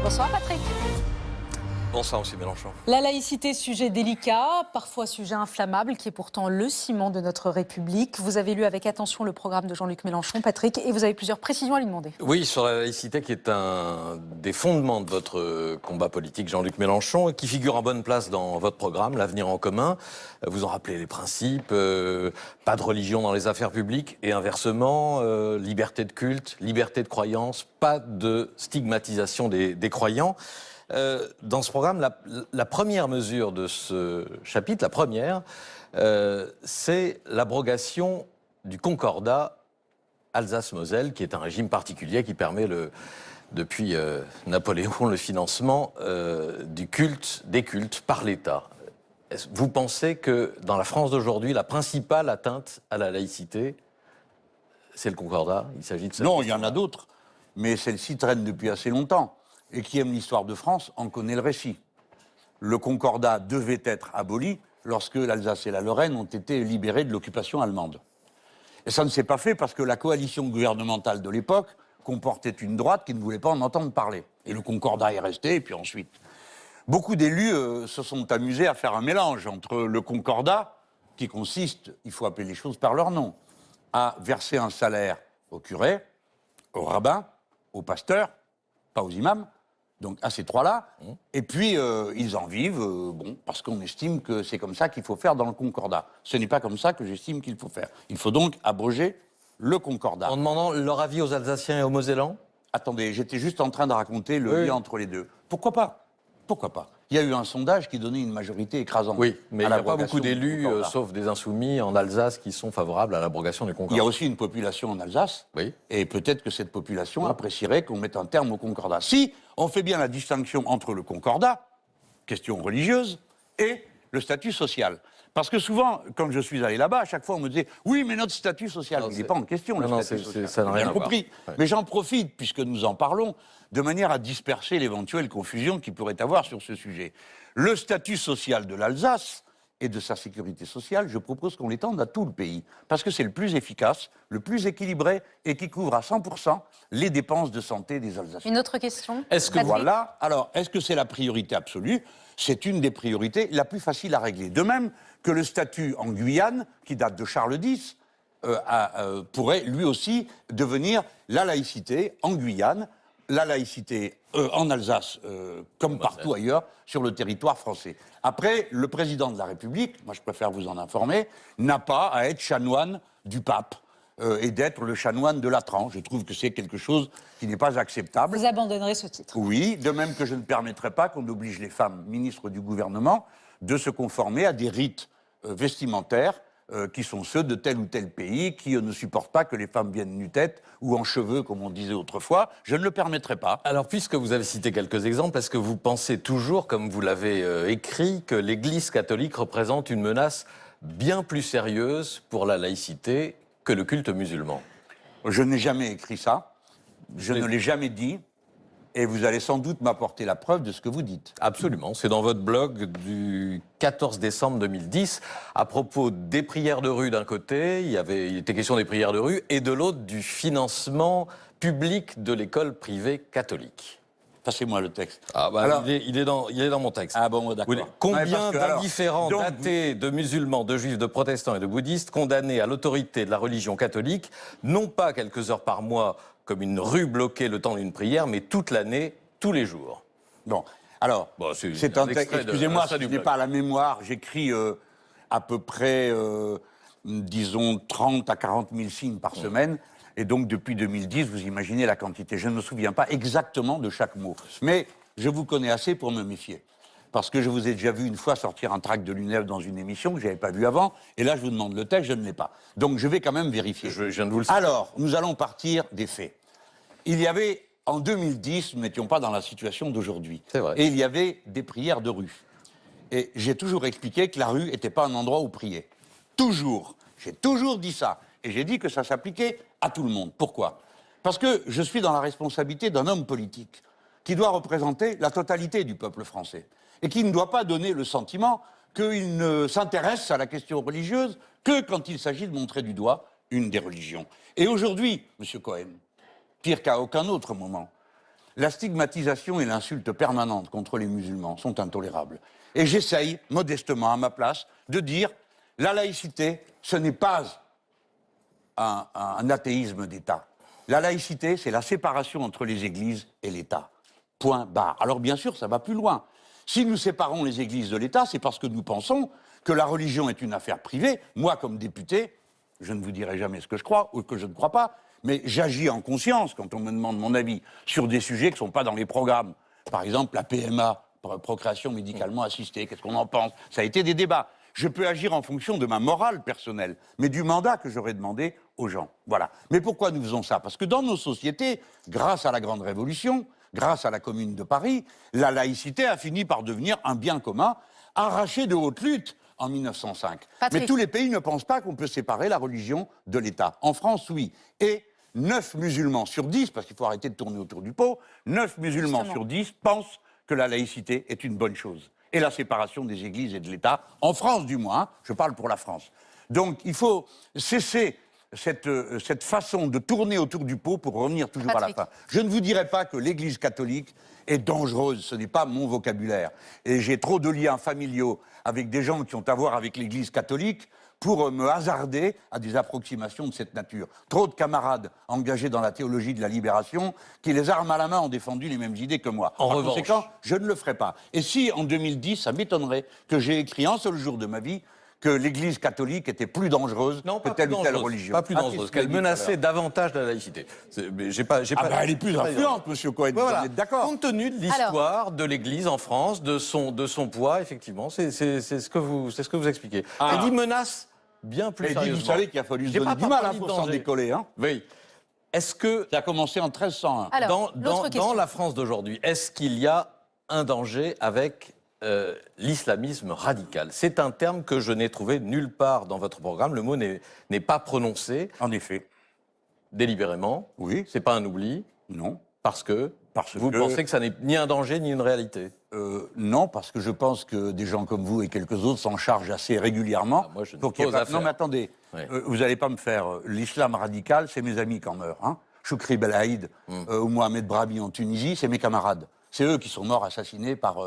Bonsoir Patrick. Bonsoir, M. Mélenchon. La laïcité, sujet délicat, parfois sujet inflammable, qui est pourtant le ciment de notre République. Vous avez lu avec attention le programme de Jean-Luc Mélenchon, Patrick, et vous avez plusieurs précisions à lui demander. Oui, sur la laïcité, qui est un des fondements de votre combat politique, Jean-Luc Mélenchon, et qui figure en bonne place dans votre programme, l'Avenir en commun. Vous en rappelez les principes, pas de religion dans les affaires publiques, et inversement, liberté de culte, liberté de croyance, pas de stigmatisation des croyants. Dans ce programme, la première mesure de ce chapitre, la première, c'est l'abrogation du concordat Alsace-Moselle, qui est un régime particulier qui permet, depuis Napoléon, le financement des cultes par l'État. Vous pensez que dans la France d'aujourd'hui, la principale atteinte à la laïcité, c'est le concordat? Il s'agit de ça? Non, il y en a d'autres, mais celle-ci traîne depuis assez longtemps. Et qui aime l'histoire de France en connaît le récit. Le concordat devait être aboli lorsque l'Alsace et la Lorraine ont été libérées de l'occupation allemande. Et ça ne s'est pas fait parce que la coalition gouvernementale de l'époque comportait une droite qui ne voulait pas en entendre parler. Et le concordat est resté, et puis ensuite. Beaucoup d'élus se sont amusés à faire un mélange entre le concordat, qui consiste, il faut appeler les choses par leur nom, à verser un salaire au curé, au rabbin, au pasteur, pas aux imams, donc à ces trois-là, et puis ils en vivent, parce qu'on estime que c'est comme ça qu'il faut faire dans le concordat. Ce n'est pas comme ça que j'estime qu'il faut faire. Il faut donc abroger le concordat. En demandant leur avis aux Alsaciens et aux Mosellans? Attendez, j'étais juste en train de raconter le lien entre les deux. Pourquoi pas? Pourquoi pas? Il y a eu un sondage qui donnait une majorité écrasante. Oui, mais il n'y a pas beaucoup d'élus, sauf des insoumis en Alsace, qui sont favorables à l'abrogation du concordat. Il y a aussi une population en Alsace, oui. Et peut-être que cette population apprécierait qu'on mette un terme au concordat. Si on fait bien la distinction entre le concordat, question religieuse, et le statut social. Parce que souvent, quand je suis allé là-bas, à chaque fois on me disait « Oui, mais notre statut social, il n'est pas en question, le statut social. » Ça n'a rien à voir. Compris. Ouais. Mais j'en profite, puisque nous en parlons, de manière à disperser l'éventuelle confusion qu'il pourrait avoir sur ce sujet. Le statut social de l'Alsace et de sa sécurité sociale, je propose qu'on l'étende à tout le pays, parce que c'est le plus efficace, le plus équilibré et qui couvre à 100% les dépenses de santé des Alsaciens. Une autre question? Est-ce que voilà. Alors, est-ce que c'est la priorité absolue? C'est une des priorités la plus facile à régler. De même que le statut en Guyane, qui date de Charles X, pourrait lui aussi devenir la laïcité en Guyane, la laïcité en Alsace, comme partout ailleurs, sur le territoire français. Après, le président de la République, moi je préfère vous en informer, n'a pas à être chanoine du pape et d'être le chanoine de Latran. Je trouve que c'est quelque chose qui n'est pas acceptable. Vous abandonnerez ce titre? Oui, de même que je ne permettrai pas qu'on oblige les femmes ministres du gouvernement de se conformer à des rites vestimentaires qui sont ceux de tel ou tel pays, qui ne supportent pas que les femmes viennent nu-tête ou en cheveux, comme on disait autrefois. Je ne le permettrai pas. Alors, puisque vous avez cité quelques exemples, est-ce que vous pensez toujours, comme vous l'avez écrit, que l'Église catholique représente une menace bien plus sérieuse pour la laïcité que le culte musulman? Je n'ai jamais écrit ça. Je ne l'ai jamais dit. Et vous allez sans doute m'apporter la preuve de ce que vous dites. Absolument. C'est dans votre blog du 14 décembre 2010, à propos des prières de rue d'un côté, il était question des prières de rue, et de l'autre, du financement public de l'école privée catholique. Passez-moi le texte. Ah bah, alors, il est dans mon texte. Ah bon, d'accord. Combien d'indifférents, d'athées, de musulmans, de juifs, de protestants et de bouddhistes condamnés à l'autorité de la religion catholique, non pas quelques heures par mois, comme une rue bloquée le temps d'une prière, mais toute l'année, tous les jours. Bon, alors, c'est un texte, excusez-moi, ce n'est pas à la mémoire, j'écris à peu près, disons, 30 à 40 000 signes par semaine, et donc depuis 2010, vous imaginez la quantité. Je ne me souviens pas exactement de chaque mot, mais je vous connais assez pour me méfier. Parce que je vous ai déjà vu une fois sortir un tract de l'UNEF dans une émission que je n'avais pas vu avant, et là je vous demande le texte, je ne l'ai pas. Donc je vais quand même vérifier. Je viens de vous le dire. Alors, nous allons partir des faits. Il y avait, en 2010, nous n'étions pas dans la situation d'aujourd'hui. C'est vrai. Et il y avait des prières de rue. Et j'ai toujours expliqué que la rue n'était pas un endroit où prier. Toujours. J'ai toujours dit ça. Et j'ai dit que ça s'appliquait à tout le monde. Pourquoi? Parce que je suis dans la responsabilité d'un homme politique qui doit représenter la totalité du peuple français et qui ne doit pas donner le sentiment qu'il ne s'intéresse à la question religieuse que quand il s'agit de montrer du doigt une des religions. Et aujourd'hui, M. Cohen, pire qu'à aucun autre moment, La stigmatisation et l'insulte permanente contre les musulmans sont intolérables. Et j'essaye, modestement, à ma place, de dire la laïcité, ce n'est pas un athéisme d'État. La laïcité, c'est la séparation entre les églises et l'État. Point barre. Alors bien sûr, ça va plus loin. Si nous séparons les églises de l'État, c'est parce que nous pensons que la religion est une affaire privée. Moi, comme député, je ne vous dirai jamais ce que je crois ou que je ne crois pas, mais j'agis en conscience quand on me demande mon avis sur des sujets qui ne sont pas dans les programmes. Par exemple, la PMA, procréation médicalement assistée, qu'est-ce qu'on en pense? Ça a été des débats. Je peux agir en fonction de ma morale personnelle, mais du mandat que j'aurais demandé aux gens. Voilà. Mais pourquoi nous faisons ça? Parce que dans nos sociétés, grâce à la Grande Révolution, grâce à la Commune de Paris, la laïcité a fini par devenir un bien commun, arraché de haute lutte en 1905. Patrick. Mais tous les pays ne pensent pas qu'on peut séparer la religion de l'État. En France, oui. Et 9 musulmans sur 10, parce qu'il faut arrêter de tourner autour du pot, 9 musulmans Justement. sur 10 pensent que la laïcité est une bonne chose. Et la séparation des églises et de l'État, en France du moins, hein, je parle pour la France. Donc il faut cesser cette façon de tourner autour du pot pour revenir toujours Patrick. à la fin. Je ne vous dirai pas que l'Église catholique est dangereuse, ce n'est pas mon vocabulaire. Et j'ai trop de liens familiaux avec des gens qui ont à voir avec l'Église catholique pour me hasarder à des approximations de cette nature. Trop de camarades engagés dans la théologie de la libération qui, les armes à la main, ont défendu les mêmes idées que moi. En Par revanche. conséquent, je ne le ferai pas. Et si, en 2010, ça m'étonnerait que j'ai écrit un seul jour de ma vie que l'Église catholique était plus dangereuse Non, que pas telle plus ou telle dangereuse. religion. Pas plus Ah, dangereuse, c'est ce qu'elle qu'a dit tout à menaçait l'heure. davantage la laïcité. Mais j'ai pas, Ah bah elle est plus influente, monsieur Cohen, vous Voilà. êtes d'accord? Compte tenu de l'histoire de l'Église en France, de son poids, effectivement, c'est ce que vous expliquez. Ah. Elle dit menace bien plus Et dit, sérieusement. vous savez qu'il a fallu se J'ai donner pas du mal parlé de pour s'en danger. décoller. Hein. Oui. Est-ce que Ça a commencé en 1301. Alors, l'autre question. dans la France d'aujourd'hui, est-ce qu'il y a un danger avec l'islamisme radical? C'est un terme que je n'ai trouvé nulle part dans votre programme. Le mot n'est pas prononcé En effet. délibérément. Oui. C'est pas un oubli, Non. parce que vous pensez que ça n'est ni un danger ni une réalité. Non, parce que je pense que des gens comme vous et quelques autres s'en chargent assez régulièrement. Ah, moi, je ne pour qu'il y ait pose pas- affaire. Non, mais attendez, Oui. vous n'allez pas me faire... l'islam radical, c'est mes amis qui en meurent. Hein. Choukri Belaïd ou Mohamed Brahmi en Tunisie, c'est mes camarades. C'est eux qui sont morts assassinés par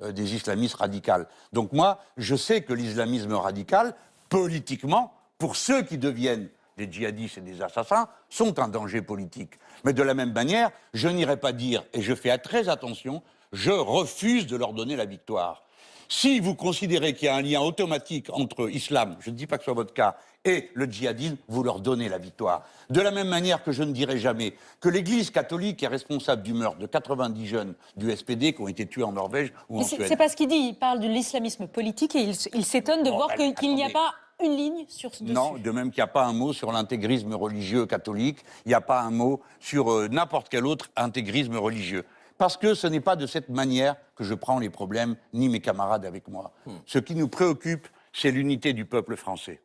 des islamistes radicaux. Donc moi, je sais que l'islamisme radical, politiquement, pour ceux qui deviennent des djihadistes et des assassins, sont un danger politique. Mais de la même manière, je n'irai pas dire, et je fais très attention, je refuse de leur donner la victoire. Si vous considérez qu'il y a un lien automatique entre islam, je ne dis pas que ce soit votre cas, et le djihadisme, vous leur donnez la victoire. De la même manière que je ne dirai jamais que l'Église catholique est responsable du meurtre de 90 jeunes du SPD qui ont été tués en Norvège ou en Mais Suède. c'est pas ce qu'il dit. Il parle de l'islamisme politique et il s'étonne de Bon, voir ben, qu'il n'y a attendez. pas une ligne sur ce dessus. Non, de même qu'il n'y a pas un mot sur l'intégrisme religieux catholique, il n'y a pas un mot sur n'importe quel autre intégrisme religieux. Parce que ce n'est pas de cette manière que je prends les problèmes, ni mes camarades avec moi. Ce qui nous préoccupe, c'est l'unité du peuple français.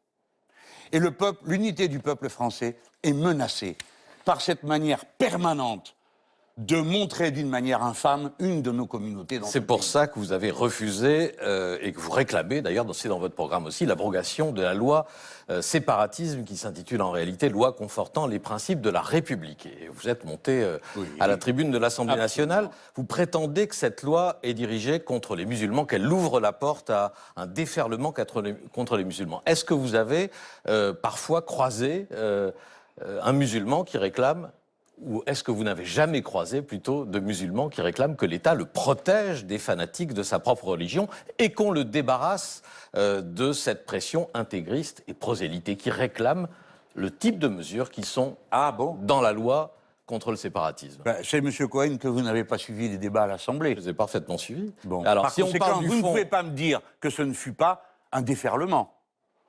Et l'unité du peuple français est menacée par cette manière permanente de montrer d'une manière infâme une de nos communautés dans ce C'est pour pays. ça que vous avez refusé et que vous réclamez, d'ailleurs, c'est dans votre programme aussi, l'abrogation de la loi séparatisme qui s'intitule en réalité loi confortant les principes de la République. Et vous êtes monté Oui. à la tribune de l'Assemblée Absolument. nationale. Vous prétendez que cette loi est dirigée contre les musulmans, qu'elle ouvre la porte à un déferlement contre les musulmans. Est-ce que vous avez parfois croisé un musulman qui réclame, ou est-ce que vous n'avez jamais croisé plutôt de musulmans qui réclament que l'État le protège des fanatiques de sa propre religion et qu'on le débarrasse de cette pression intégriste et prosélyte et qui réclament le type de mesures qui sont Ah bon? dans la loi contre le séparatisme? Ben, c'est M. Cohen que vous n'avez pas suivi les débats à l'Assemblée. Je les ai parfaitement suivis. Bon. Alors, Par si on conséquent, parle du vous ne fond... pouvez pas me dire que ce ne fut pas un déferlement.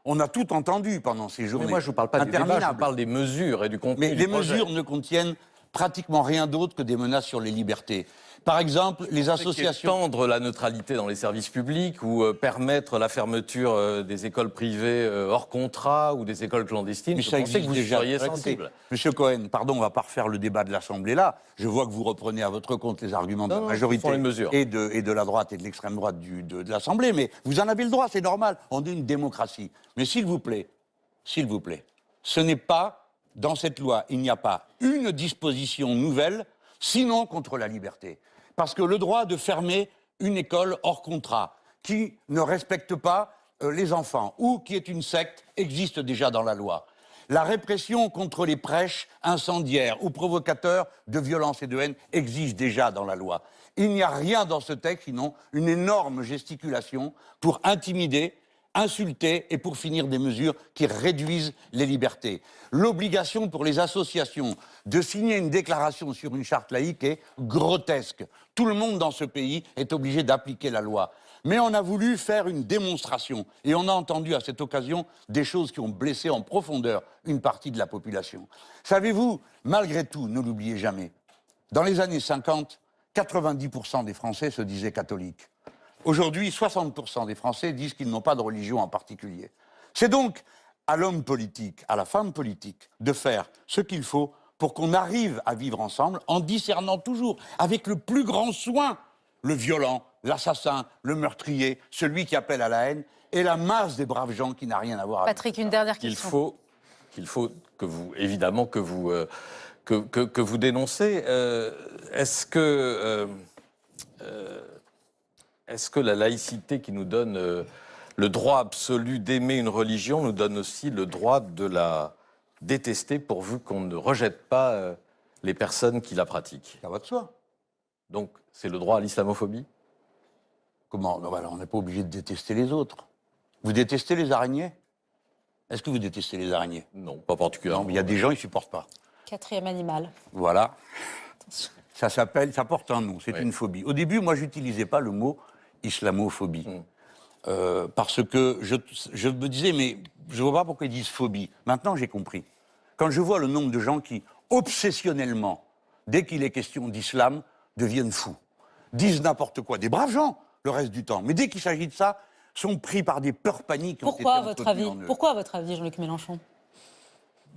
On a tout entendu pendant ces journées. Mais moi, je ne vous parle pas des débats, je vous interminables. parle des mesures et du contenu Mais du les projet. mesures ne contiennent pratiquement rien d'autre que des menaces sur les libertés. Par exemple, les associations... Étendre la neutralité dans les services publics ou permettre la fermeture des écoles privées hors contrat ou des écoles clandestines, Mais je ça pensais existe que vous déjà. seriez Écoutez, sensible. Monsieur Cohen, pardon, on va pas refaire le débat de l'Assemblée là. Je vois que vous reprenez à votre compte les arguments de Non, la non, majorité ce sont les mesures. et de la droite et de l'extrême droite de l'Assemblée, mais vous en avez le droit, c'est normal. On est une démocratie. Mais s'il vous plaît, ce n'est pas, dans cette loi, il n'y a pas une disposition nouvelle sinon contre la liberté. Parce que le droit de fermer une école hors contrat, qui ne respecte pas les enfants, ou qui est une secte, existe déjà dans la loi. La répression contre les prêches incendiaires ou provocateurs de violence et de haine existe déjà dans la loi. Il n'y a rien dans ce texte, sinon une énorme gesticulation pour intimider, insulter et pour finir des mesures qui réduisent les libertés. L'obligation pour les associations de signer une déclaration sur une charte laïque est grotesque. Tout le monde dans ce pays est obligé d'appliquer la loi. Mais on a voulu faire une démonstration et on a entendu à cette occasion des choses qui ont blessé en profondeur une partie de la population. Savez-vous, malgré tout, ne l'oubliez jamais, dans les années 50, 90% des Français se disaient catholiques. Aujourd'hui, 60% des Français disent qu'ils n'ont pas de religion en particulier. C'est donc à l'homme politique, à la femme politique, de faire ce qu'il faut pour qu'on arrive à vivre ensemble en discernant toujours, avec le plus grand soin, le violent, l'assassin, le meurtrier, celui qui appelle à la haine, et la masse des braves gens qui n'a rien à voir avec Patrick, une dernière question. Qu'il faut que vous, évidemment, que vous dénoncez. Est-ce que la laïcité qui nous donne le droit absolu d'aimer une religion nous donne aussi le droit de la détester pourvu qu'on ne rejette pas les personnes qui la pratiquent? Ça va de soi. Donc, c'est le droit à l'islamophobie? Comment? Non, alors, on n'est pas obligé de détester les autres. Vous détestez les araignées? Est-ce que vous détestez les araignées? Non, pas particulièrement. Non, mais il y a des gens, ils ne supportent pas. Quatrième animal. Voilà. Attention. Ça porte un nom, c'est une phobie. Au début, moi, je n'utilisais pas le mot islamophobie. Parce que je me disais, mais je ne vois pas pourquoi ils disent phobie. Maintenant, j'ai compris. Quand je vois le nombre de gens qui, obsessionnellement, dès qu'il est question d'islam, deviennent fous, disent n'importe quoi, des braves gens, le reste du temps. Mais dès qu'il s'agit de ça, sont pris par des peurs paniques. Pourquoi, à votre avis, Jean-Luc Mélenchon?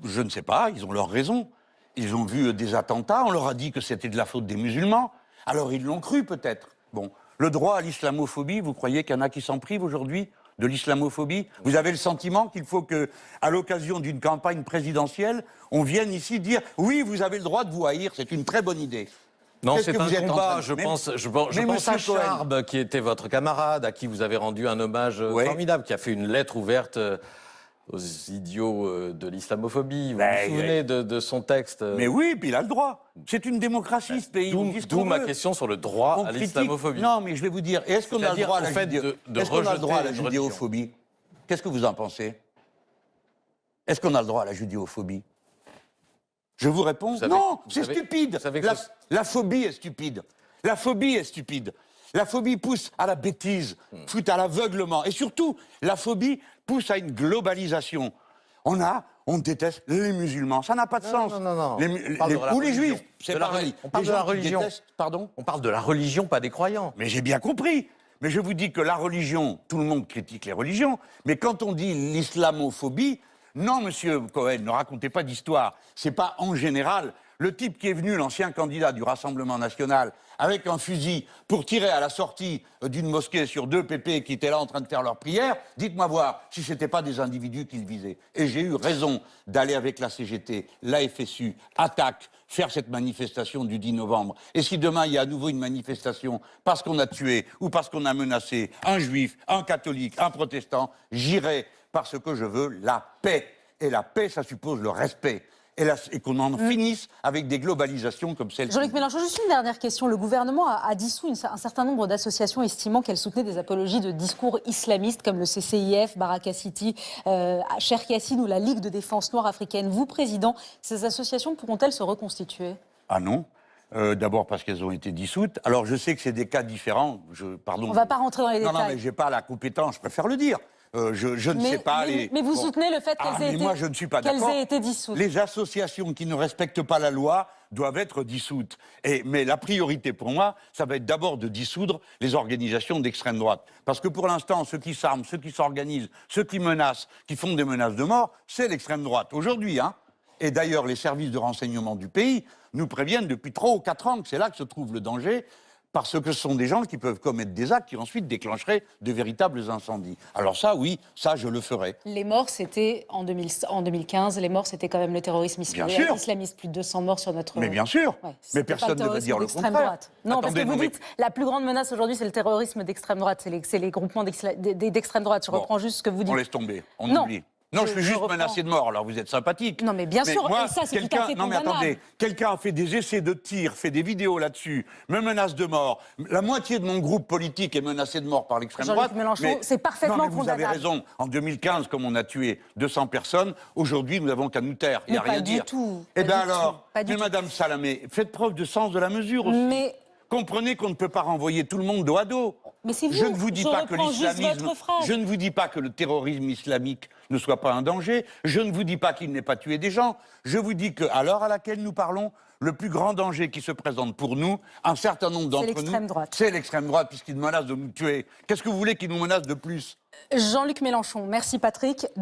Je ne sais pas, ils ont leur raison. Ils ont vu des attentats, on leur a dit que c'était de la faute des musulmans. Alors ils l'ont cru peut-être. Bon, le droit à l'islamophobie, vous croyez qu'il y en a qui s'en privent aujourd'hui de l'islamophobie? Vous avez le sentiment qu'il faut que, à l'occasion d'une campagne présidentielle, on vienne ici dire « Oui, vous avez le droit de vous haïr, c'est une très bonne idée ». Non, c'est un combat. Je pense à Charb, qui était votre camarade, à qui vous avez rendu un hommage formidable, qui a fait une lettre ouverte aux idiots de l'islamophobie. Vous vous souvenez de son texte? Mais oui, puis il a le droit. C'est une démocratie, ce pays. D'où ma question sur le droit à l'islamophobie. Non, mais je vais vous dire, est-ce qu'on a le droit à la judéophobie? Qu'est-ce que vous en pensez? Est-ce qu'on a le droit à la judéophobie? Je vous réponds, non, c'est stupide. La phobie est stupide. La phobie est stupide. La phobie pousse à la bêtise, pousse à l'aveuglement. Et surtout, la phobie pousse à une globalisation. On déteste les musulmans. Ça n'a pas de sens. Non. Ou les juifs, c'est pareil. On parle de la religion. Pardon ? On parle de la religion, pas des croyants. Mais j'ai bien compris. Mais je vous dis que la religion, tout le monde critique les religions. Mais quand on dit l'islamophobie, non, monsieur Cohen, ne racontez pas d'histoire. C'est pas en général. Le type qui est venu, l'ancien candidat du Rassemblement national, avec un fusil pour tirer à la sortie d'une mosquée sur deux pépés qui étaient là en train de faire leur prière, dites-moi voir si ce n'était pas des individus qu'il visait. Et j'ai eu raison d'aller avec la CGT, la FSU, Attaque, faire cette manifestation du 10 novembre. Et si demain il y a à nouveau une manifestation parce qu'on a tué ou parce qu'on a menacé un juif, un catholique, un protestant, j'irai parce que je veux la paix. Et la paix, ça suppose le respect. Et qu'on en finisse avec des globalisations comme celle-ci. Jean-Luc Mélenchon, juste une dernière question. Le gouvernement a dissous un certain nombre d'associations estimant qu'elles soutenaient des apologies de discours islamistes comme le CCIF, Baraka City, Cher Yassine ou la Ligue de défense noire africaine. Vous, président, ces associations pourront-elles se reconstituer? Ah non. D'abord parce qu'elles ont été dissoutes. Alors je sais que c'est des cas différents. Pardon. On ne va pas rentrer dans les détails. Non, mais je n'ai pas la compétence, je préfère le dire. Je ne sais pas mais vous soutenez le fait qu'elles aient été dissoutes. Les associations qui ne respectent pas la loi doivent être dissoutes. Mais la priorité pour moi, ça va être d'abord de dissoudre les organisations d'extrême droite. Parce que pour l'instant, ceux qui s'arment, ceux qui s'organisent, ceux qui menacent, qui font des menaces de mort, c'est l'extrême droite. Aujourd'hui, hein. Et d'ailleurs, les services de renseignement du pays nous préviennent depuis 3 ou 4 ans que c'est là que se trouve le danger. Parce que ce sont des gens qui peuvent commettre des actes qui ensuite déclencheraient de véritables incendies. Alors ça, oui, ça, je le ferai. Les morts, c'était en 2015, les morts, c'était quand même le terrorisme islamiste. Plus de 200 morts sur notre... Mais bien sûr, Ouais, mais personne ne va dire le contraire. Droite. Non, Attendez, parce que vous dites, la plus grande menace aujourd'hui, c'est le terrorisme d'extrême droite, c'est les groupements d'extrême droite. Je reprends juste ce que vous dites. On laisse tomber, on oublie. Non, je suis juste menacé de mort, alors vous êtes sympathique. Non, mais bien sûr, et ça, c'est tout à fait Non, mais attendez, quelqu'un a fait des essais de tir, fait des vidéos là-dessus, me menace de mort. La moitié de mon groupe politique est menacé de mort par l'extrême droite. Jean-Luc Mélenchon, c'est parfaitement condamnable. Vous avez raison. En 2015, comme on a tué 200 personnes, aujourd'hui, nous n'avons qu'à nous taire. Il n'y a rien à dire. Eh bien alors, mais Madame Salamé, faites preuve de sens de la mesure aussi. Mais... Comprenez qu'on ne peut pas renvoyer tout le monde dos à dos. Mais c'est vous. Je ne vous dis pas que l'islamisme, je ne vous dis pas que le terrorisme islamique ne soit pas un danger. Je ne vous dis pas qu'il n'ait pas tué des gens. Je vous dis qu'à l'heure à laquelle nous parlons, le plus grand danger qui se présente pour nous, un certain nombre d'entre nous, c'est l'extrême droite, puisqu'il menace de nous tuer. Qu'est-ce que vous voulez qu'il nous menace de plus ? Jean-Luc Mélenchon, merci Patrick.